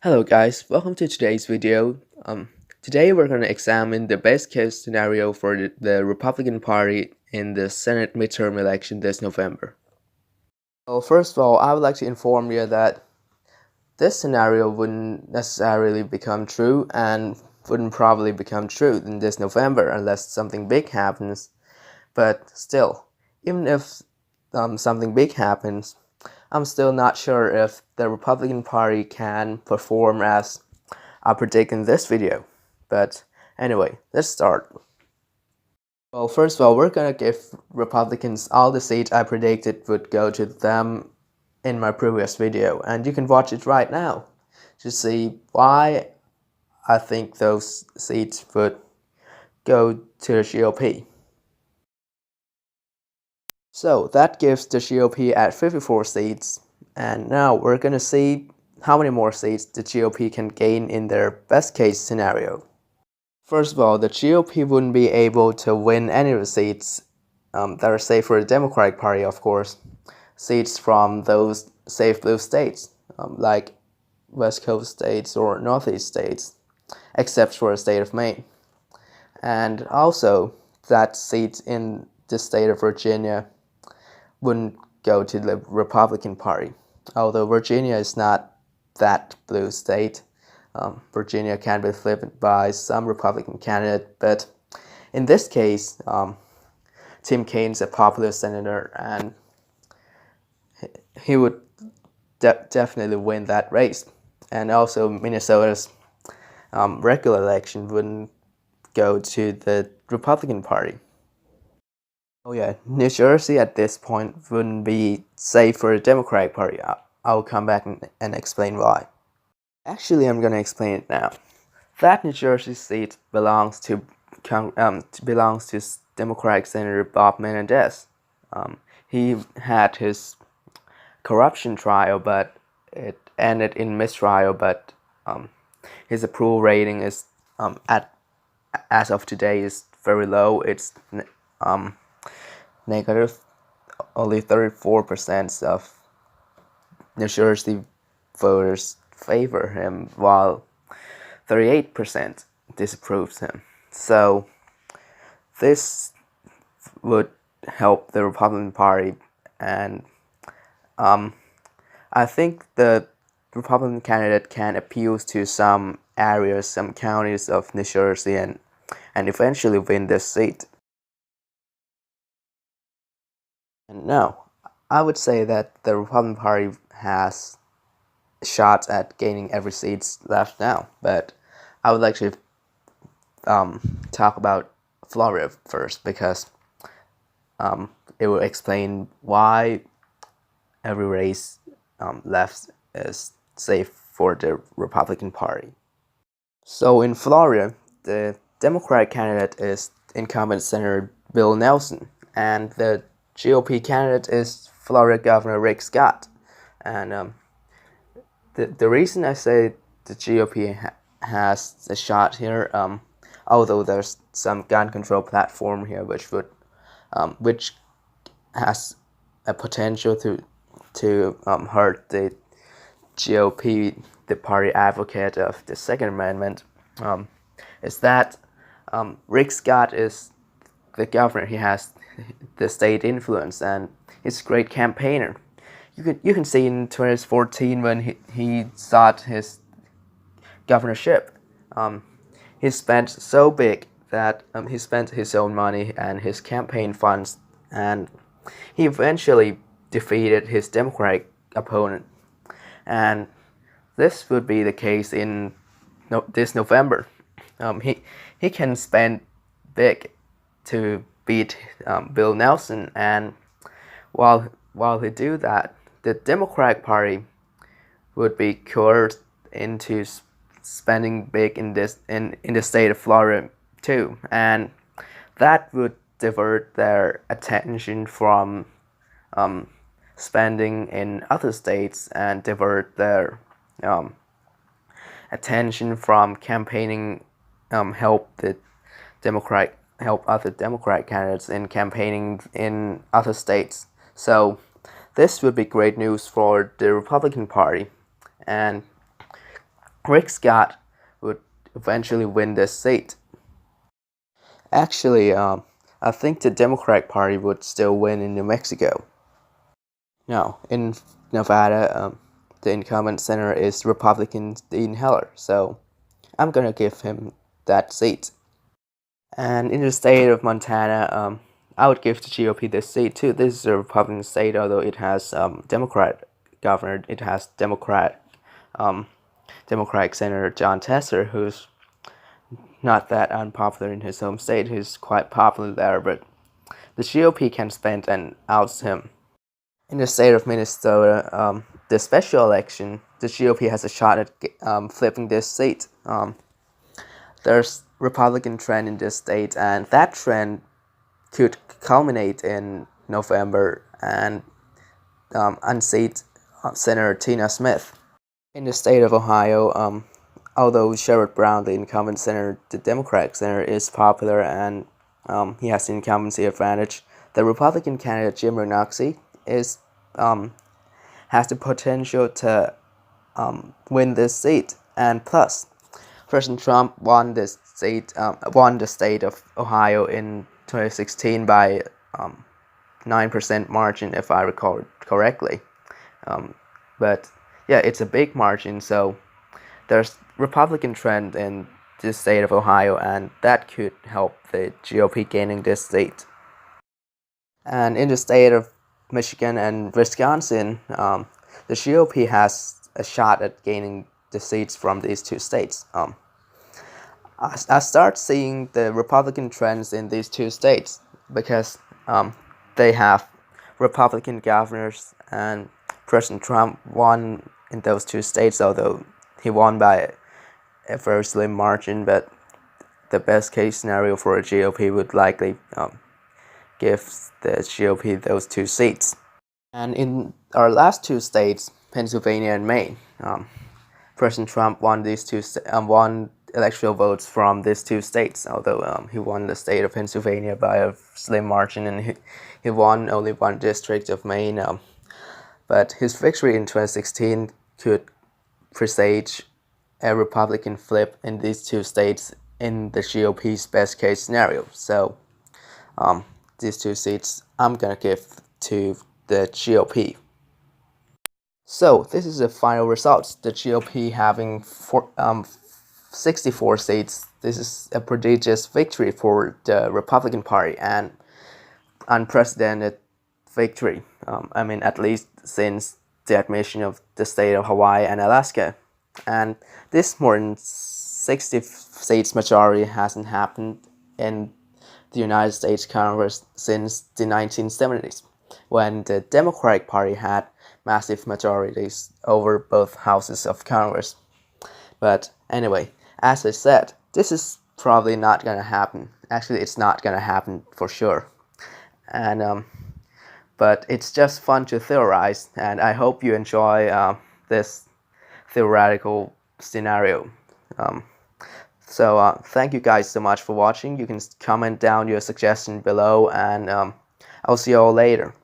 Hello guys, welcome to today's video. Today we're going to examine the best case scenario for the Republican Party in the Senate midterm election this November. Well, first of all, I would like to inform you that this scenario wouldn't necessarily become true and wouldn't probably become true in this November unless something big happens. But still, even if something big happens, I'm still not sure if the Republican Party can perform as I predict in this video. But anyway, let's start. Well, first of all, we're gonna give Republicans all the seats I predicted would go to them in my previous video, and you can watch it right now to see why I think those seats would go to the GOP. So that gives the GOP at 54 seats, and now we're gonna see how many more seats the GOP can gain in their best case scenario. First of all, the GOP wouldn't be able to win any of the seats that are safe for the Democratic Party, of course. Seats from those safe blue states, like West Coast states or Northeast states, except for the state of Maine. And also, that seat in the state of Virginia wouldn't go to the Republican Party. Although Virginia is not that blue state, Virginia can be flipped by some Republican candidate, but in this case, Tim Kaine's a popular senator, and he would definitely win that race. And also, Minnesota's regular election wouldn't go to the Republican Party. Oh yeah, New Jersey at this point wouldn't be safe for the Democratic Party. I'll come back and explain why. Actually, I'm gonna explain it now. That New Jersey seat belongs to Democratic Senator Bob Menendez. He had his corruption trial, but it ended in mistrial. But his approval rating is as of today is very low. It's negative. Only 34% of New Jersey voters favor him, while 38% disapproves him. So this would help the Republican Party, and I think the Republican candidate can appeal to some areas, some counties of New Jersey, and eventually win this seat. And now, I would say that the Republican Party has shots at gaining every seat left now, but I would like to talk about Florida first, because it will explain why every race left is safe for the Republican Party. So in Florida, the Democratic candidate is incumbent Senator Bill Nelson, and the GOP candidate is Florida Governor Rick Scott. And the reason I say the GOP has a shot here, although there's some gun control platform here which has a potential to hurt the GOP, the party advocate of the Second Amendment, is that Rick Scott is the governor. He has the state influence, and he's a great campaigner. You can see in 2014 when he sought his governorship, he spent so big that he spent his own money and his campaign funds, and he eventually defeated his Democratic opponent. And this would be the case in this November. He can spend big to beat Bill Nelson, and while he do that, the Democratic Party would be coerced into spending big in the state of Florida too, and that would divert their attention from spending in other states and divert their attention from campaigning, help other Democratic candidates in campaigning in other states. So this would be great news for the Republican Party, and Rick Scott would eventually win this seat. Actually, I think the Democratic Party would still win in New Mexico. No, in Nevada, the incumbent senator is Republican Dean Heller, so I'm gonna give him that seat. And in the state of Montana, I would give the GOP this seat too. This is a Republican state, although it has Democrat governor. It has Democratic Senator John Tesser, who's not that unpopular in his home state. He's quite popular there, but the GOP can spend and oust him. In the state of Minnesota, the special election, the GOP has a shot at flipping this seat. There's Republican trend in this state, and that trend could culminate in November and unseat Senator Tina Smith. In the state of Ohio, although Sherrod Brown, the incumbent senator, the Democratic senator, is popular and he has the incumbency advantage, the Republican candidate Jim Renocci has the potential to win this seat, and plus, President Trump won the state of Ohio in 2016 by 9% margin, if I recall correctly. But yeah, it's a big margin, so there's Republican trend in the state of Ohio, and that could help the GOP gaining this state. And in the state of Michigan and Wisconsin, the GOP has a shot at gaining the seats from these two states. I start seeing the Republican trends in these two states because they have Republican governors, and President Trump won in those two states, although he won by a very slim margin. But the best case scenario for a GOP would likely give the GOP those two seats. And in our last two states, Pennsylvania and Maine, President Trump won these won electoral votes from these two states, although he won the state of Pennsylvania by a slim margin, and he won only one district of Maine. But his victory in 2016 could presage a Republican flip in these two states in the GOP's best case scenario. So these two seats I'm gonna give to the GOP. So this is the final results. The GOP having 64 seats. This is a prodigious victory for the Republican Party and unprecedented victory. I mean, at least since the admission of the state of Hawaii and Alaska. And this more than 60 seats majority hasn't happened in the United States Congress since the 1970s, when the Democratic Party had massive majorities over both houses of Congress. But anyway, as I said, this is probably not gonna happen. Actually, it's not gonna happen for sure. And but it's just fun to theorize, and I hope you enjoy this theoretical scenario. So thank you guys so much for watching. You can comment down your suggestion below, and I'll see you all later.